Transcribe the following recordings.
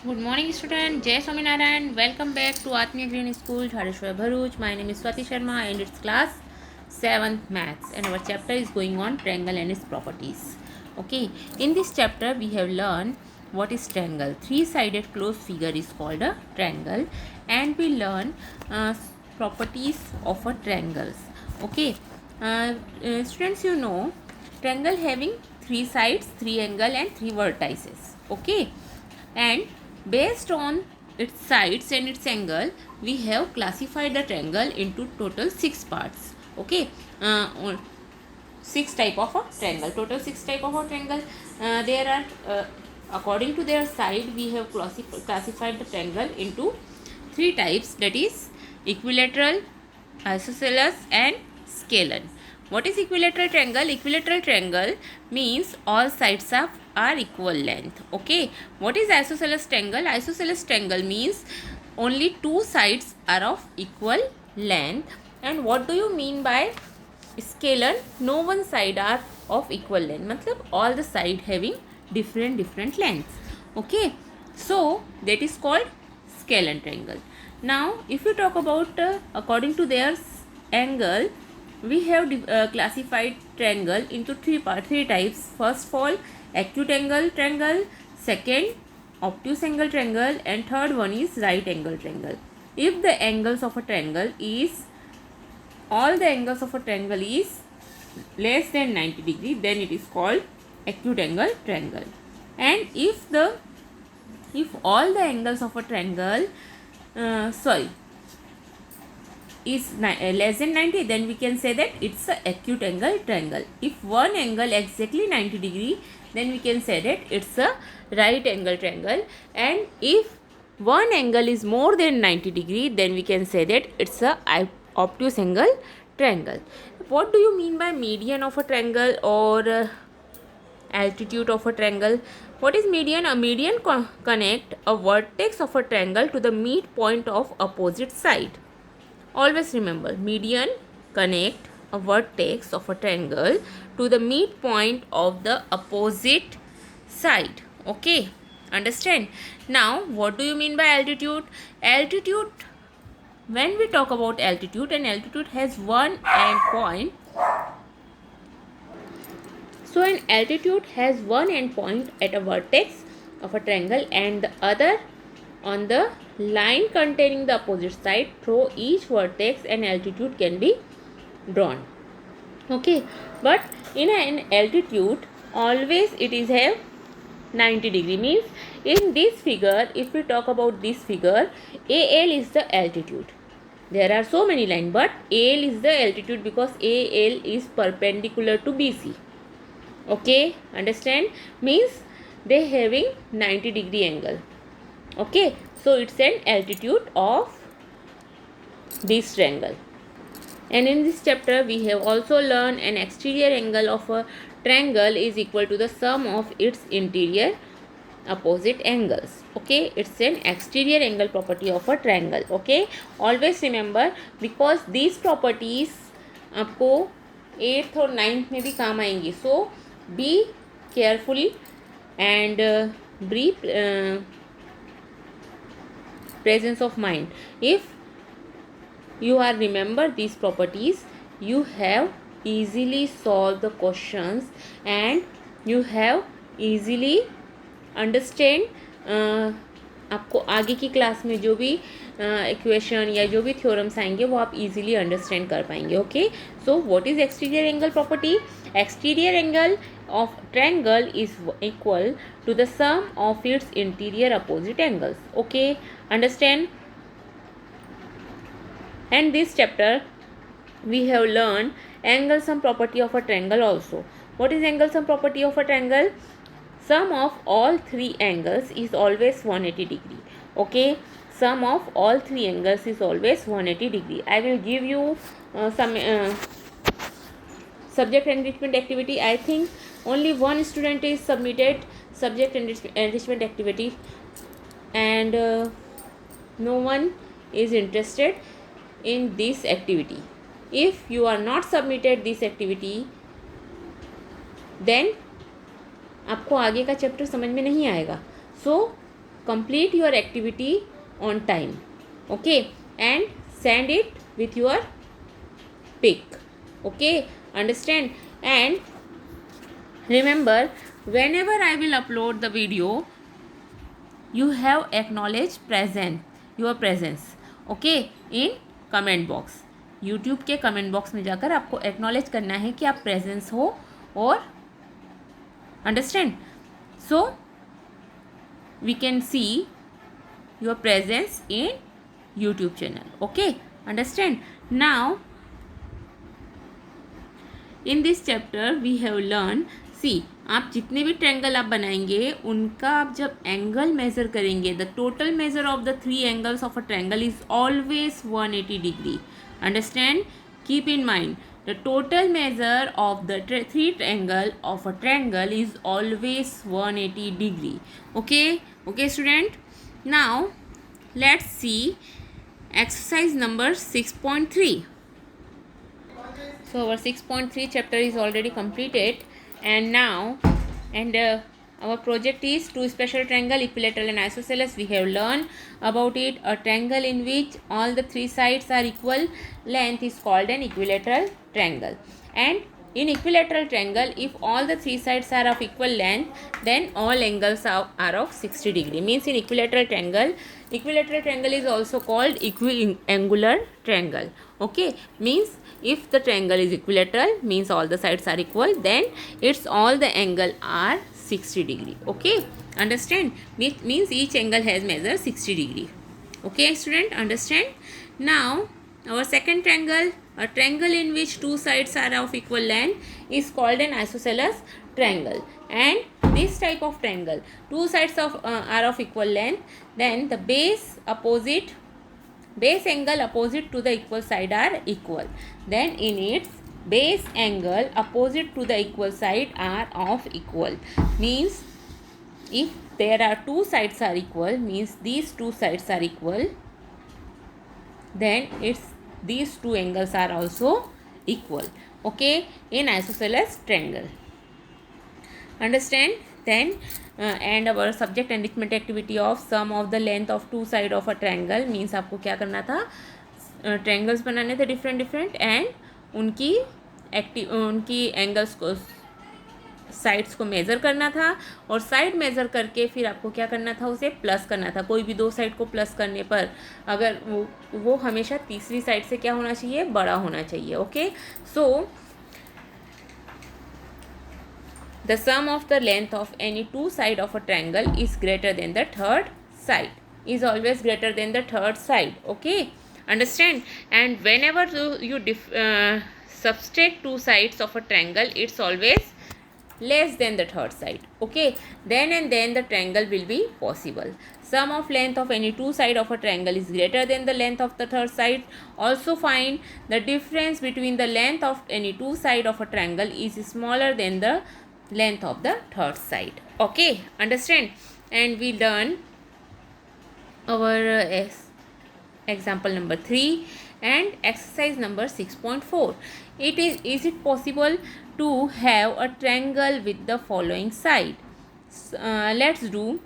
Good morning, student. Jai Swaminarayan. Welcome back to Atmiya Green School, Jhareshwar Bharuch. My name is Swati Sharma and it's class 7th Maths. And our chapter is going on triangle and its properties. Okay, in this chapter we have learned what is triangle. Three-sided closed figure is called a triangle, and we learn properties of a triangles. Okay, students, you know triangle having three sides, three angle and three vertices. Okay, and based on its sides and its angle, we have classified the triangle into total 6 parts. Okay, uh, 6 type of a triangle, total 6 type of a triangle. There are according to their side, we have classified the triangle into 3 types, that is equilateral, isosceles and scalene. What is equilateral triangle? Equilateral triangle means all sides are equal length. Okay. What is isosceles triangle? Isosceles triangle means only two sides are of equal length. And what do you mean by scalene? No one side are of equal length. मतलब all the side having different lengths. Okay. So that is called scalene triangle. Now, if you talk about according to their angle, we have classified triangle into three types. First of all, acute angle triangle, second obtuse angle triangle, and third one is right angle triangle. If the angles of a triangle is all the angles of a triangle is less than 90 degree, then it is called acute angle triangle. And if all the angles of a triangle is less than 90, then we can say that it's a acute angle triangle. If one angle exactly 90 degree, then we can say that it's a right angle triangle. And if one angle is more than 90 degree, then we can say that it's a obtuse angle triangle. What do you mean by median of a triangle or altitude of a triangle? What is median? A median connect a vertex of a triangle to the midpoint of opposite side. Always remember, median connect a vertex of a triangle to the midpoint of the opposite side. Okay, understand? Now, what do you mean by altitude? Altitude, when we talk about altitude, and altitude has one endpoint. So, an altitude has one endpoint at a vertex of a triangle and the other on the line containing the opposite side. Through each vertex, an altitude can be drawn. Okay, but in an altitude, always it is have 90 degree. Means in this figure, if we talk about this figure, AL is the altitude. There are so many lines, but AL is the altitude because AL is perpendicular to BC. Okay, understand? Means they having 90 degree angle. Okay, so it's an altitude of this triangle. And in this chapter we have also learned an exterior angle of a triangle is equal to the sum of its interior opposite angles. Okay, it's an exterior angle property of a triangle. Okay, always remember, because these properties आपको 8th और 9th में भी काम आएंगी. So be careful and be presence of mind. If you are remember these properties, you have easily solved the questions and you have easily understand. आपको आगे की class में जो भी इक्वेशन या जो भी थ्योरम्स आएंगे वो आप इजीली अंडरस्टैंड कर पाएंगे. Okay, so what is exterior angle property? Exterior angle of triangle is equal to the sum of its interior opposite angles. Okay, understand? And this chapter we have learned angle sum property of a triangle also. What is angle sum property of a triangle? Sum of all three angles is always 180 degree. Okay, sum of all three angles is always 180 degree. I will give you some subject enrichment activity. I think only one student is submitted subject enrichment activity, and no one is interested in this activity. If you are not submitted this activity, then आपको आगे का chapter समझ में नहीं आएगा. सो complete your activity on time. Okay, and send it with your pic. Okay, understand? And remember, whenever I will upload the video, you have acknowledged your presence. Okay, in comment box. YouTube के comment box में जाकर आपको acknowledge करना है कि आप presence हो और understand. So we can see your presence in YouTube channel. Okay, understand? Now in this chapter we have learned, see, आप जितने भी ट्रायंगल आप बनाएंगे उनका आप जब एंगल मेजर करेंगे, the total measure of the 3 angles of a triangle is always 180 degree. Understand? Keep in mind, the total measure of the 3 angle of a triangle is always 180 degree. Okay student. Now let's see exercise number 6.3. So our 6.3 chapter is already completed, and now our project is two special triangle, equilateral and isosceles. We have learned about it. A triangle in which all the 3 sides are equal length is called an equilateral triangle. And in equilateral triangle, if all the 3 sides are of equal length, then all angles are of 60 degree. Means in equilateral triangle is also called equiangular triangle. Okay, means if the triangle is equilateral, means all the sides are equal, then its all the angle are 60 degree. Okay, understand? Means each angle has measure 60 degree. Okay student, understand? Now our second triangle, a triangle in which 2 sides are of equal length, is called an isosceles triangle. And this type of triangle, 2 sides are of equal length, then the base angle opposite to the equal side are equal. Then in its base angle opposite to the equal side are of equal. Means if there are 2 sides are equal, means these 2 sides are equal, then these 2 angles are also equal. Okay, in isosceles triangle. Understand? Then and our subject enrichment activity of sum of the length of 2 side of a triangle, means आपको क्या करना था, triangles बनाने थे different and उनकी angles को, sides को measure करना था, और साइड मेज़र करके फिर आपको क्या करना था, उसे प्लस करना था. कोई भी 2 साइड को प्लस करने पर अगर वो हमेशा तीसरी साइड से क्या होना चाहिए, बड़ा होना चाहिए. Okay, so the sum of the length of any 2 side of a triangle is greater than the third side, is always greater than the third side. Okay, understand? And whenever you subtract 2 sides of a triangle, it's always less than the third side. Okay, then and then the triangle will be possible. Sum of length of any 2 side of a triangle is greater than the length of the third side. Also find the difference between the length of any 2 side of a triangle is smaller than the length of the third side. Okay, understand? And we learn our example number 3 and exercise number 6.4. Is it possible to have a triangle with the following side? Let's do.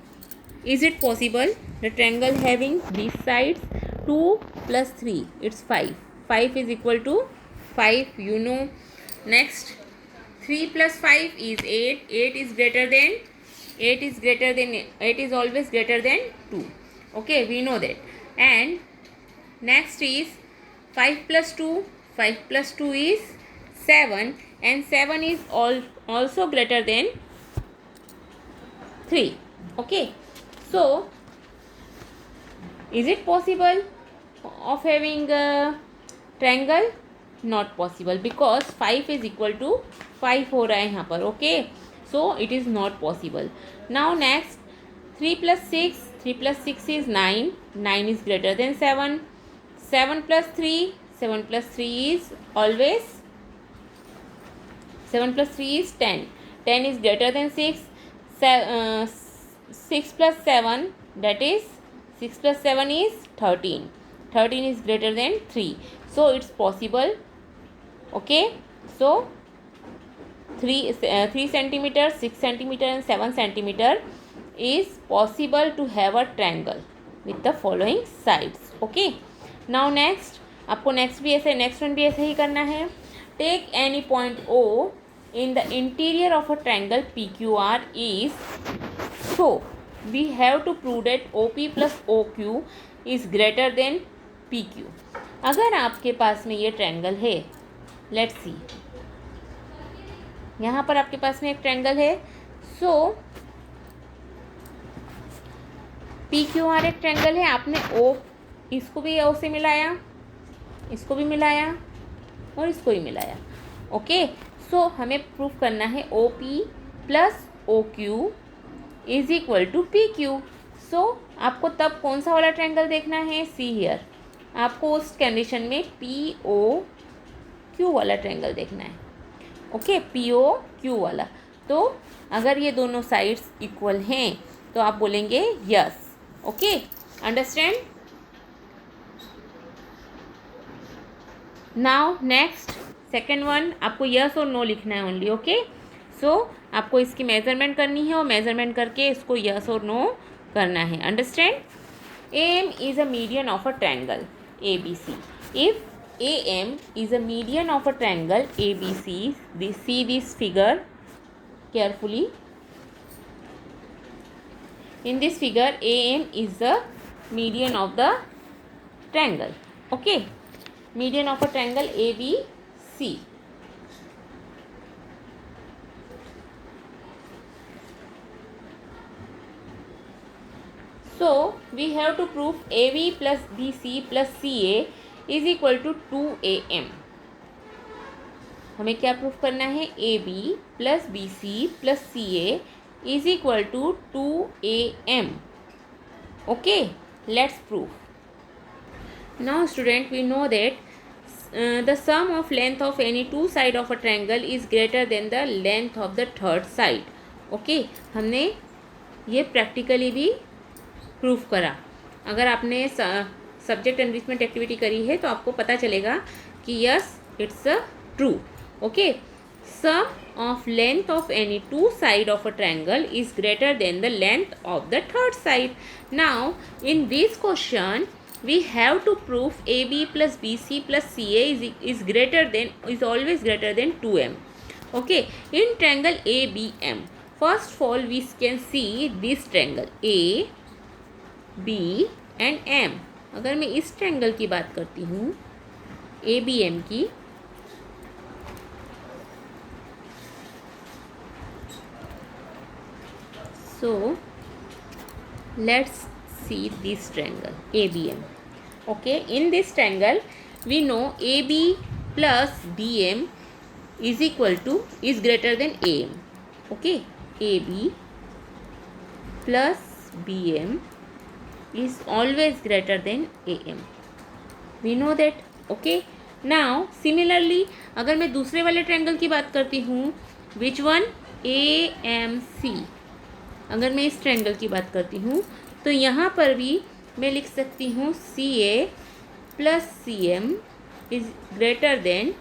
Is it possible the triangle having these sides 2 plus 3, it's 5. 5 is equal to 5, you know. Next, 3 plus 5 is 8. 8 is always greater than 2. Okay, we know that. And next is 5 plus 2. 5 plus 2 is 7, and 7 is also greater than 3. Okay, so is it possible of having a triangle? Not possible, because 5 is equal to 5 हो रहा है यहाँ पर. Okay, so it is not possible. Now next, 3 plus 6. 3 plus 6 is 9. 9 is greater than 7. 7 plus 3. 7 plus 3 is always 7 plus 3 is 10. 10 is greater than 6. 6 plus 7, that is 6 plus 7 is 13. 13 is greater than 3. So it's possible. Okay, so 3 centimeter, 6 centimeter and 7 centimeter is possible to have a triangle with the following sides. Okay, now next आपको next one भी ऐसे ही करना है. Take any point O in the interior of a triangle PQR is, so we have to prove that OP plus OQ is greater than PQ. अगर आपके पास में ये ट्रायंगल है, लेट्स सी, यहाँ पर आपके पास में एक ट्रायंगल है. सो PQR एक ट्रायंगल है. आपने O, इसको भी O से मिलाया, इसको भी मिलाया और इसको भी मिलाया. ओके, सो हमें प्रूफ करना है OP plus OQ is equal to PQ. सो आपको तब कौन सा वाला ट्रायंगल देखना है? सी हियर, आपको उस कंडीशन में POQ वाला ट्रायंगल देखना है. ओके, POQ वाला. तो अगर ये दोनों साइड्स इक्वल हैं तो आप बोलेंगे yes. Okay, understand. Now next second one, आपको यस और नो लिखना है ओनली. ओके, सो आपको इसकी मेजरमेंट करनी है और मेजरमेंट करके इसको यस और नो करना है. Understand. AM is a median of a triangle ABC. If AM is a median of a triangle ABC, see this figure carefully. In this figure, AM is the median of the triangle. Okay, median of a triangle ABC. So we have to prove AB plus BC plus CA is equal to 2AM. हमें क्या proof करना है? AB plus BC plus CA is equal to 2AM. Okay, let's prove. Now student, we know that the sum of length of any two side of a triangle is greater than the length of the third side. Okay, हमने ये practically भी proof करा. अगर आपने subject enrichment activity करी है तो आपको पता चलेगा कि yes, it's a true. Okay, sum of length of any two side of a triangle is greater than the length of the third side. Now in this question we have to prove AB plus BC plus CA is always greater than 2M. Okay, in triangle ABM, first of all we can see this triangle A, B and M. अगर मैं इस triangle की बात करती हूँ ABM की, so let's see this triangle ABM. Okay, in this triangle we know AB plus BM is greater than AM. Okay, AB plus BM is always greater than AM. We know that. Okay, now similarly अगर मैं दूसरे वाले triangle की बात करती हूँ, which one? AMC. अगर मैं इस ट्रायंगल की बात करती हूँ तो यहाँ पर भी मैं लिख सकती हूँ CA plus CM is greater then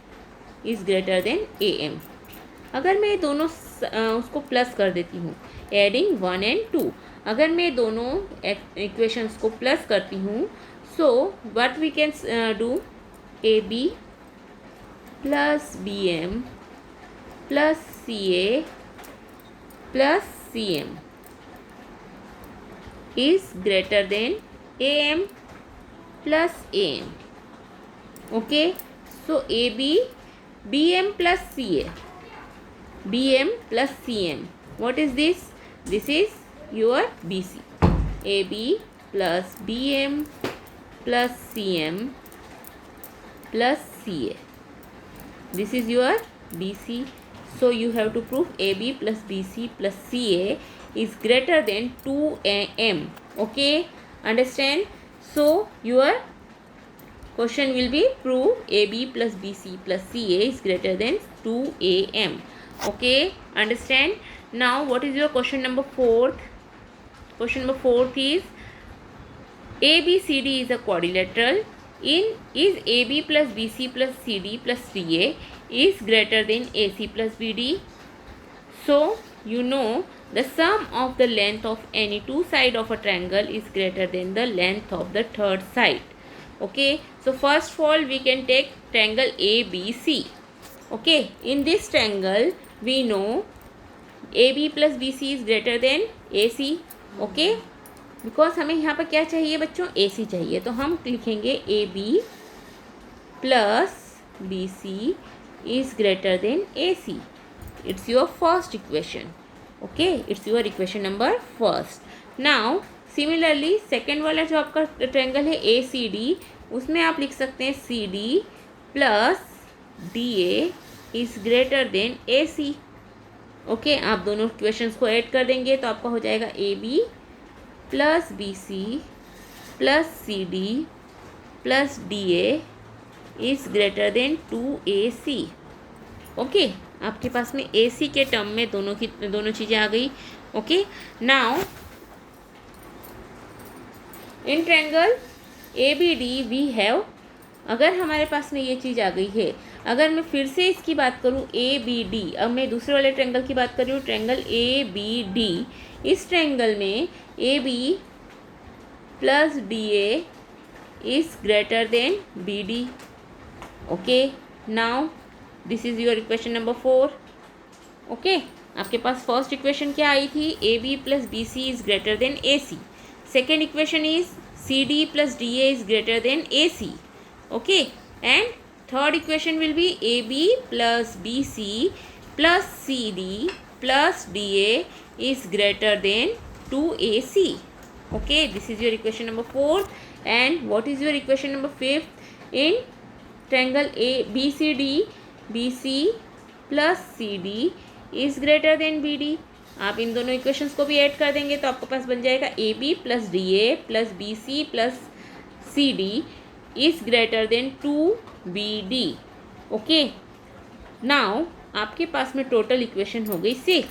AM. अगर मैं दोनों उसको प्लस कर देती हूँ, एडिंग 1 and 2, अगर मैं दोनों इक्वेशंस को प्लस करती हूँ, so what we can do? AB plus BM plus CA plus CM is greater than AM plus AM. Okay, so AB, BM plus CA, BM plus CM. What is this? This is your BC. AB plus BM plus CM plus CA. This is your BC. So you have to prove AB plus BC plus CA is greater than 2AM. Okay, understand? So your question will be prove AB plus BC plus CA is greater than 2AM. Okay, understand? Now what is your question number 4? Question number 4 is ABCD is a quadrilateral. Is AB plus BC plus CD plus CA is greater than AC plus BD? So you know the sum of the length of any two side of a triangle is greater than the length of the third side. Okay, so first of all we can take triangle ABC. Okay, in this triangle we know AB plus BC is greater than AC. Okay, because हमें यहाँ पर क्या चाहिए बच्चों, AC चाहिए, तो हम लिखेंगे AB plus BC is greater than AC. It's your first equation. Okay, it's your equation number first. Now similarly second वाला जो आपका ट्रायंगल है ACD, उसमें आप लिख सकते हैं CD plus DA is greater than AC. Okay, आप दोनों इक्वेशंस को ऐड कर देंगे तो आपका हो जाएगा AB plus BC plus CD plus DA is greater then 2AC. Okay, आपके पास में AC के टर्म में दोनों चीज़ें आ गई. Okay, now in triangle ABD we have, अगर हमारे पास में ये चीज़ आ गई है, अगर मैं फिर से इसकी बात करूँ ABD, अब मैं दूसरे वाले ट्रायंगल की बात कर रही हूँ, ट्रायंगल ABD. इस ट्रायंगल में AB plus DA is greater then BD. Okay, now this is your equation number 4. Okay, आपके पास फर्स्ट इक्वेशन क्या आई थी, AB plus BC is greater then AC. Second equation is CD plus DA is greater then AC. Okay, and third equation will be AB plus BC plus CD plus DA is greater than 2AC. Okay, this is your equation number 4. And what is your equation number 5? In triangle ABCD, BC plus CD is greater than BD. आप इन दोनों equations को भी add कर देंगे तो आपके पास बन जाएगा AB plus DA plus BC plus CD is greater then 2BD. Okay, now आपके पास में टोटल इक्वेशन हो गई 6.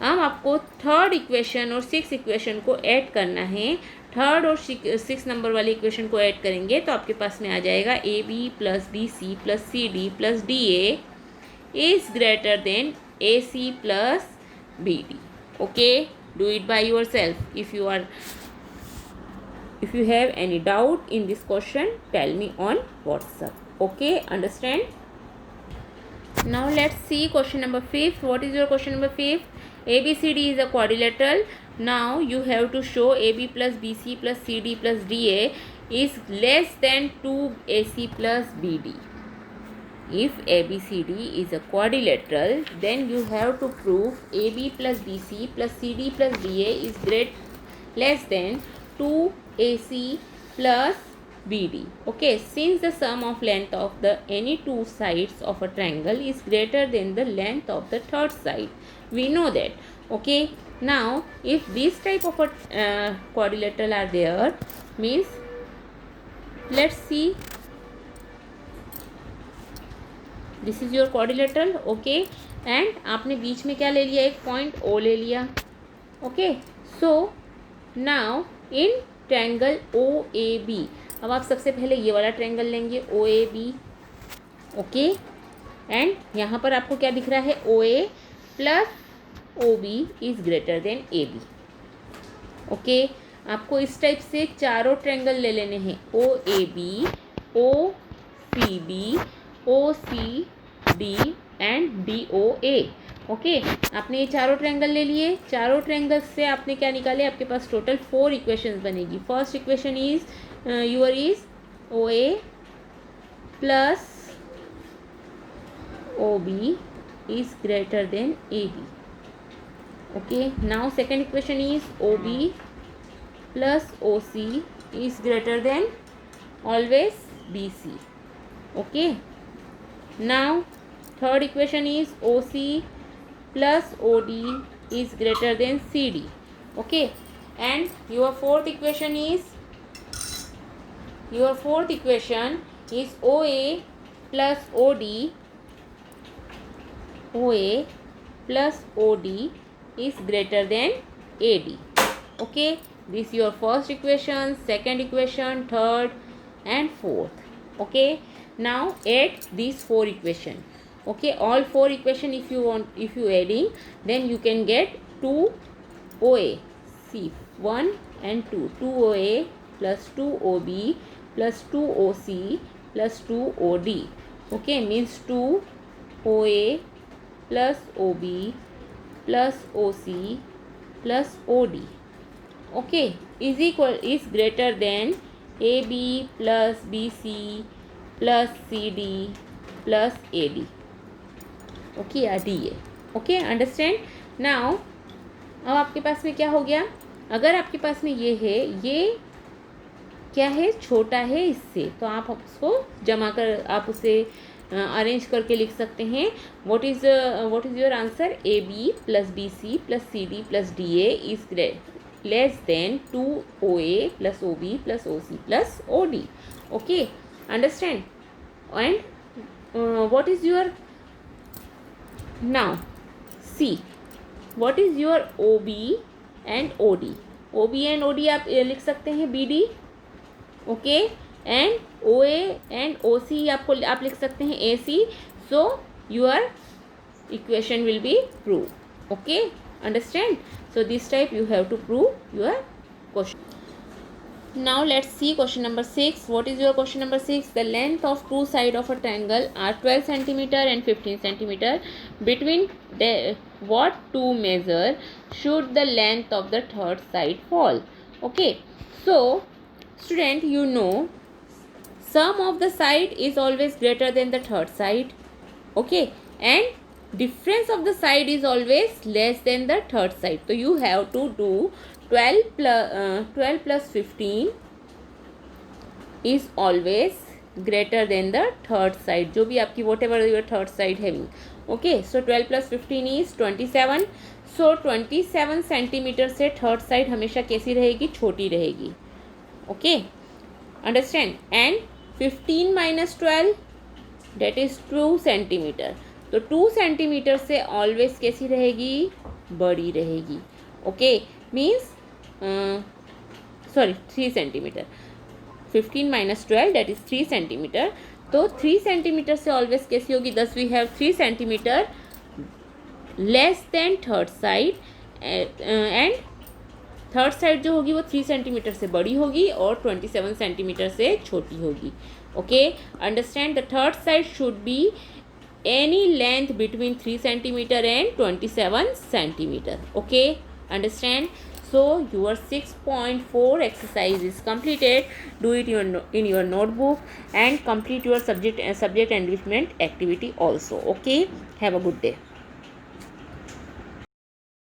अब आपको थर्ड इक्वेशन और 6 इक्वेशन को ऐड करना है. थर्ड और 6 नंबर वाली इक्वेशन को ऐड करेंगे तो आपके पास में आ जाएगा AB plus BC plus CD plus DA is greater then AC plus BD. Okay, do it by your self. If you have any doubt in this question, tell me on WhatsApp. Okay, understand? Now let's see question number 5. What is your question number 5? ABCD is a quadrilateral. Now you have to show AB plus BC plus CD plus DA is less than 2AC plus BD. If ABCD is a quadrilateral, then you have to prove AB plus BC plus CD plus DA is less than 2AC plus BD. Okay, since the sum of length of the any two sides of a triangle is greater than the length of the third side, we know that. Okay, now if this type of a quadrilateral are there, means let's see, this is your quadrilateral. Okay, and आपने बीच में क्या ले लिया, एक point O ले लिया. Okay, so now in triangle OAB, अब आप सबसे पहले ये वाला ट्रायंगल लेंगे OAB. ओके, एंड यहाँ पर आपको क्या दिख रहा है, OA plus OB is greater then AB. Okay, आपको इस टाइप से चारों ट्रायंगल ले लेने हैं, OAB, OCB, OCD and DOA. Okay, आपने ये चारों ट्रायंगल ले लिए. चारों ट्रायंगल से आपने क्या निकाले, आपके पास टोटल 4 इक्वेशंस बनेगी. First equation is your is OA plus OB is greater then AB. Okay, now second equation is OB plus OC is greater then always BC. Okay, now third equation is OC plus OD is greater than CD. Okay, and your fourth equation is OA plus OD is greater than AD. Okay, this your first equation, second equation, third and fourth. Okay, now add these 4 equations. Okay, all four equation if you want, if you adding, then you can get 2 OA. See, 1 and 2. 2 OA plus 2 OB plus 2 OC plus 2 OD. Okay, means 2 OA plus OB plus OC plus OD. Okay, is greater than AB plus BC plus CD plus AD. Okay, या D A. Okay, understand. Now अब आपके पास में क्या हो गया, अगर आपके पास में ये है, ये क्या है, छोटा है इससे, तो आप उसको जमा कर, आप उसे अरेंज करके लिख सकते हैं. What is your answer, A B plus B C plus C D plus D A is less than 2 O A plus O B plus O C plus O D. Okay, understand. And what is your, now see what is your OB and OD. OB and OD आप लिख सकते हैं BD. Okay, and OA and OC आप लिख सकते हैं AC. so your equation will be proved. okay, understand. so this type you have to prove your question. Now let's see question number 6. What is your question number 6? The length of two sides of a triangle are 12 centimeter and 15 centimeter. Between what two measure should the length of the third side fall? Okay, so student, you know sum of the side is always greater than the third side. Okay, and difference of the side is always less than the third side. So you have to do 12 plus 15 is always greater than the third side. जो भी आपकी whatever your third side having. okay, so 12 plus 15 is 27. so 27 centimetre से third side हमेशा कैसी रहेगी, छोटी रहेगी. okay, understand. and 15 minus 12 that is 2 centimetre. तो 2 सेंटीमीटर से ऑलवेज कैसी रहेगी, बड़ी रहेगी. Okay, means sorry 3 centimetre. 15 minus 12 that is 3 centimetre. तो 3 सेंटीमीटर से ऑलवेज कैसी होगी, thus we have 3 centimetre less than third side. And third side जो होगी वो 3 सेंटीमीटर से बड़ी होगी और 27 सेंटीमीटर से छोटी होगी. Okay, understand. The third side should be any length between 3 centimeter and 27 centimeter. okay, understand. so your 6.4 exercise is completed. do it in your notebook and complete your subject enrichment activity also. okay, have a good day.